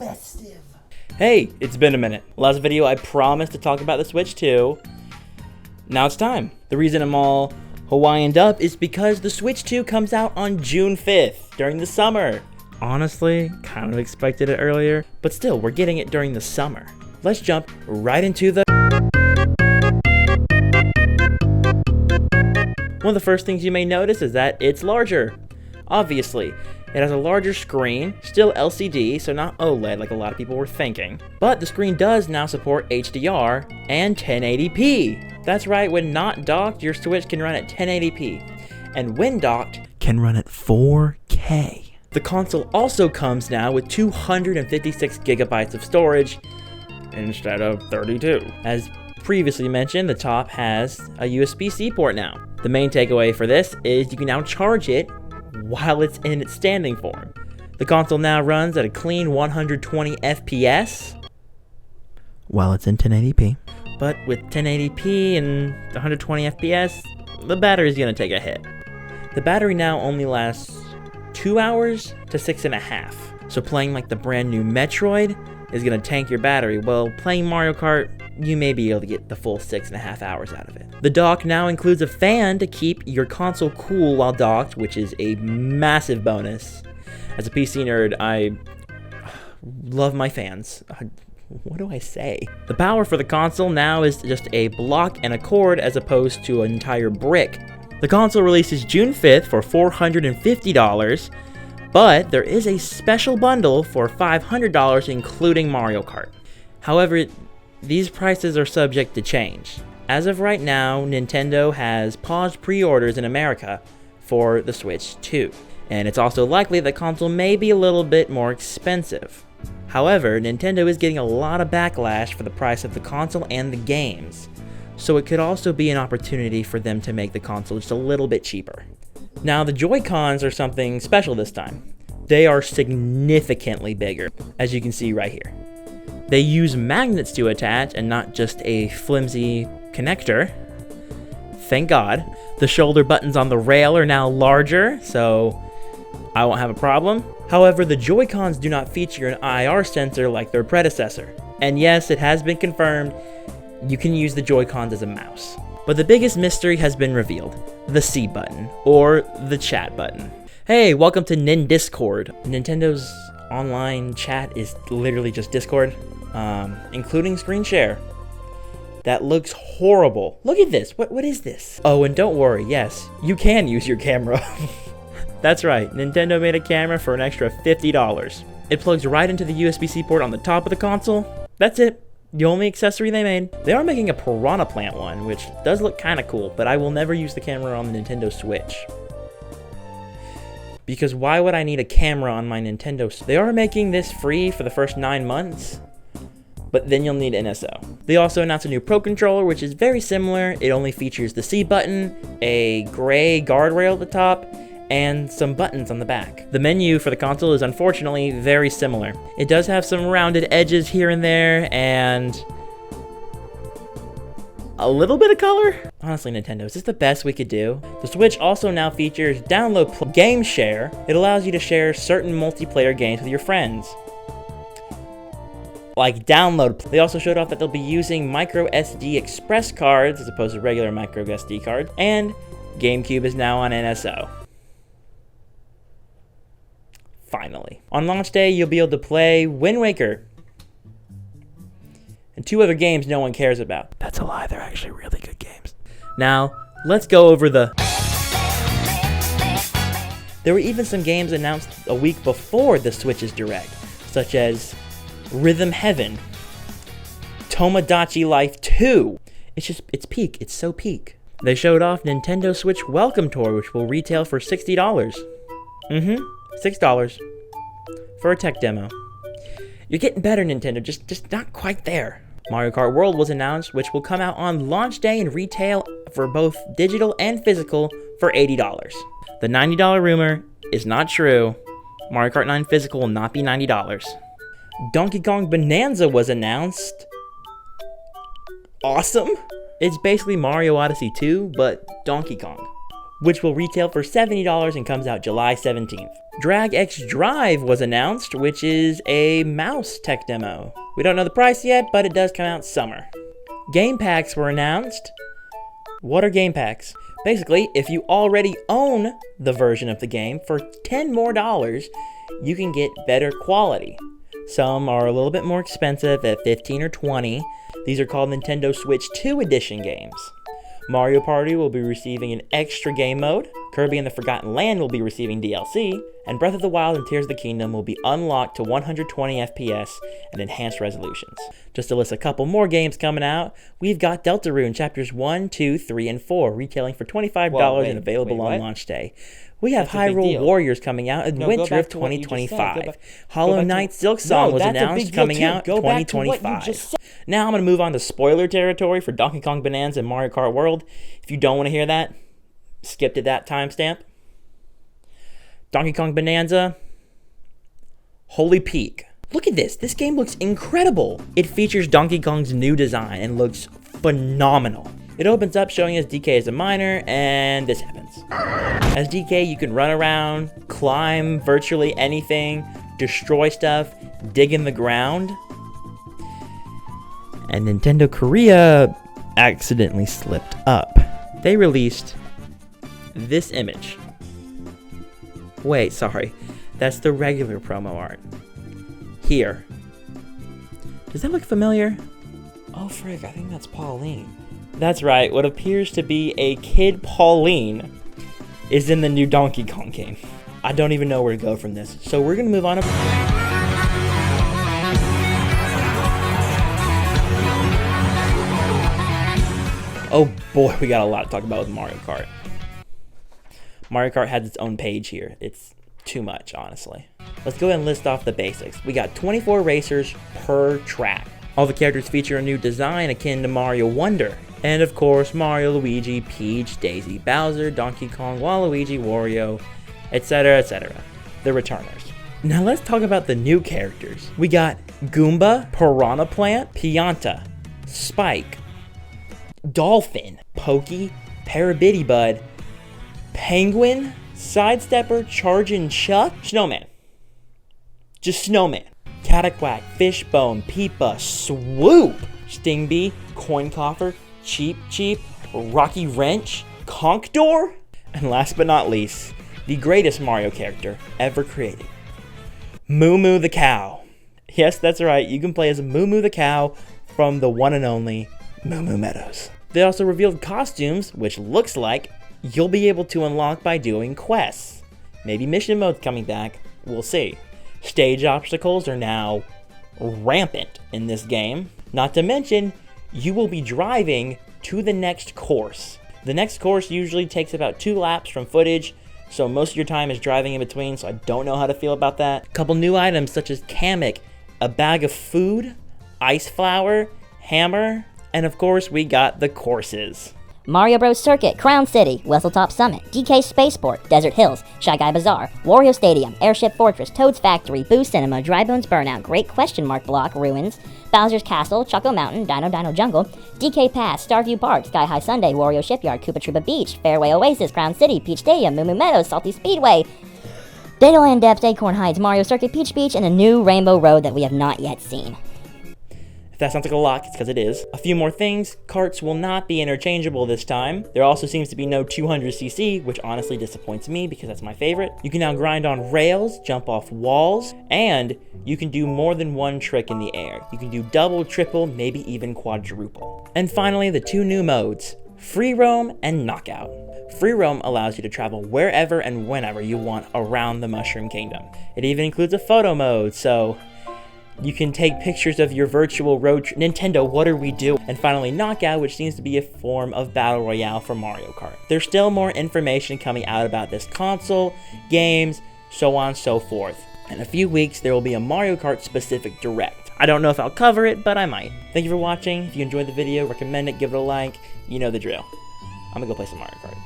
festive. Hey, it's been a minute. Last video I promised to talk about the Switch 2. Now it's time. The reason I'm all Hawaiianed up is because the Switch 2 comes out on June 5th, during the summer. Honestly, kind of expected it earlier, but still, we're getting it during the summer. Let's jump right into the... One of the first things you may notice is that it's larger. Obviously, it has a larger screen, still LCD, so not OLED like a lot of people were thinking. But the screen does now support HDR and 1080p. That's right, when not docked, your Switch can run at 1080p. And when docked, can run at 4K. The console also comes now with 256 gigabytes of storage instead of 32. As previously mentioned, the top has a USB-C port now. The main takeaway for this is you can now charge it while it's in its standing form. The console now runs at a clean 120 FPS while it's in 1080p. But with 1080p and 120 FPS, the battery's gonna take a hit. The battery now only lasts 2 hours to 6.5. So playing like the brand new Metroid is gonna tank your battery. Well, playing Mario Kart, you may be able to get the full 6.5 hours out of it. The dock now includes a fan to keep your console cool while docked, which is a massive bonus. As a PC nerd, I love my fans. What do I say? The power for the console now is just a block and a cord as opposed to an entire brick. The console releases June 5th for $450, but there is a special bundle for $500 including Mario Kart. However, these prices are subject to change. As of right now, Nintendo has paused pre-orders in America for the Switch 2, and it's also likely the console may be a little bit more expensive. However, Nintendo is getting a lot of backlash for the price of the console and the games, so it could also be an opportunity for them to make the console just a little bit cheaper. Now, the Joy-Cons are something special this time. They are significantly bigger, as you can see right here. They use magnets to attach and not just a flimsy connector. Thank God. The shoulder buttons on the rail are now larger, so I won't have a problem. However, the Joy-Cons do not feature an IR sensor like their predecessor. And yes, it has been confirmed, you can use the Joy-Cons as a mouse. But the biggest mystery has been revealed, the C button, or the chat button. Hey, welcome to Discord. Nintendo's online chat is literally just Discord, including screen share. That looks horrible. Look at this, what is this? Oh, and don't worry, yes, you can use your camera. That's right, Nintendo made a camera for an extra $50. It plugs right into the USB-C port on the top of the console. That's it. The only accessory they made. They are making a Piranha Plant one, which does look kind of cool, but I will never use the camera on the Nintendo Switch. Because why would I need a camera on my Nintendo Switch? They are making this free for the first 9 months, but then you'll need NSO. They also announced a new Pro Controller, which is very similar. It only features the C button, a gray guardrail at the top, and some buttons on the back. The menu for the console is unfortunately very similar. It does have some rounded edges here and there, and a little bit of color. Honestly, Nintendo, is this the best we could do? The Switch also now features download game share. It allows you to share certain multiplayer games with your friends. Like download. They also showed off that they'll be using micro SD express cards as opposed to regular micro SD cards, and GameCube is now on NSO. Finally. On launch day, you'll be able to play Wind Waker and 2 other games no one cares about. That's a lie, they're actually really good games. Now, let's go over the... There were even some games announced a week before the Switch's Direct, such as Rhythm Heaven, Tomodachi Life 2. It's peak, it's so peak. They showed off Nintendo Switch Welcome Tour, which will retail for $60. $6 for a tech demo. You're getting better, Nintendo, just not quite there. Mario Kart World was announced, which will come out on launch day and retail for both digital and physical for $80. The $90 rumor is not true. Mario Kart 9 physical will not be $90. Donkey Kong Bonanza was announced. Awesome. It's basically Mario Odyssey 2, but Donkey Kong. which will retail for $70 and comes out July 17th. Drag X Drive was announced, which is a mouse tech demo. We don't know the price yet, but it does come out summer. Game packs were announced. What are game packs? Basically, if you already own the version of the game, for $10 more, you can get better quality. Some are a little bit more expensive at $15 or $20. These are called Nintendo Switch 2 Edition games. Mario Party will be receiving an extra game mode, Kirby and the Forgotten Land will be receiving DLC, and Breath of the Wild and Tears of the Kingdom will be unlocked to 120 FPS and enhanced resolutions. Just to list a couple more games coming out, we've got Deltarune Chapters 1, 2, 3, and 4 retailing for $25 and available on launch day. We have Hyrule Warriors coming out in winter of 2025. Hollow Knight Silksong was announced coming out in 2025. Now I'm going to move on to spoiler territory for Donkey Kong Bonanza and Mario Kart World. If you don't want to hear that, skip to that timestamp. Donkey Kong Bonanza, Holy Peak. Look at this. This game looks incredible. It features Donkey Kong's new design and looks phenomenal. It opens up showing us DK as a miner, and this happens. As DK, you can run around, climb virtually anything, destroy stuff, dig in the ground. And Nintendo Korea accidentally slipped up. They released this image. Wait, sorry. That's the regular promo art. Here. Does that look familiar? Oh, frig, I think that's Pauline. That's right, what appears to be a kid Pauline is in the new Donkey Kong game. I don't even know where to go from this, so we're gonna move on. Oh boy, we got a lot to talk about with Mario Kart. Mario Kart has its own page here. It's too much, honestly. Let's go ahead and list off the basics. We got 24 racers per track. All the characters feature a new design akin to Mario Wonder. And of course, Mario, Luigi, Peach, Daisy, Bowser, Donkey Kong, Waluigi, Wario, etc., etc. The returners. Now let's talk about the new characters. We got Goomba, Piranha Plant, Pianta, Spike, Dolphin, Pokey, Parabitty Penguin, Sidestepper, Chargin' Chuck, Snowman. Just Snowman. Cataquack, Fishbone, Peepa, Swoop, Stingbee, Coin Coffer, Cheep Cheep, Rocky Wrench, Conkdor, and last but not least, the greatest Mario character ever created, Moo Moo the Cow. Yes, that's right, you can play as Moo Moo the Cow from the one and only Moo Moo Meadows. They also revealed costumes, which looks like you'll be able to unlock by doing quests. Maybe mission mode's coming back, we'll see. Stage obstacles are now rampant in this game. Not to mention, you will be driving to the next course. The next course usually takes about 2 laps from footage, so most of your time is driving in between, so I don't know how to feel about that. A couple new items such as Kamek, a bag of food, ice flour, hammer, and of course we got the courses. Mario Bros. Circuit, Crown City, Westletop Summit, DK Spaceport, Desert Hills, Shy Guy Bazaar, Wario Stadium, Airship Fortress, Toad's Factory, Boo Cinema, Dry Bones Burnout, Great Question Mark Block, Ruins, Bowser's Castle, Choco Mountain, Dino Jungle, DK Pass, Starview Park, Sky High Sundae, Wario Shipyard, Koopa Troopa Beach, Fairway Oasis, Crown City, Peach Stadium, Moo Moo Meadows, Salty Speedway, Dataland Depths, Acorn Heights, Mario Circuit, Peach Beach, and a new Rainbow Road that we have not yet seen. If that sounds like a lot, it's because it is. A few more things, carts will not be interchangeable this time. There also seems to be no 200cc, which honestly disappoints me because that's my favorite. You can now grind on rails, jump off walls, and you can do more than one trick in the air. You can do double, triple, maybe even quadruple. And finally, the 2 new modes, Free Roam and Knockout. Free Roam allows you to travel wherever and whenever you want around the Mushroom Kingdom. It even includes a photo mode, so you can take pictures of your virtual road trip. Nintendo, what are we doing? And finally, Knockout, which seems to be a form of Battle Royale for Mario Kart. There's still more information coming out about this console, games, so on and so forth. In a few weeks, there will be a Mario Kart specific direct. I don't know if I'll cover it, but I might. Thank you for watching. If you enjoyed the video, recommend it, give it a like. You know the drill. I'm gonna go play some Mario Kart.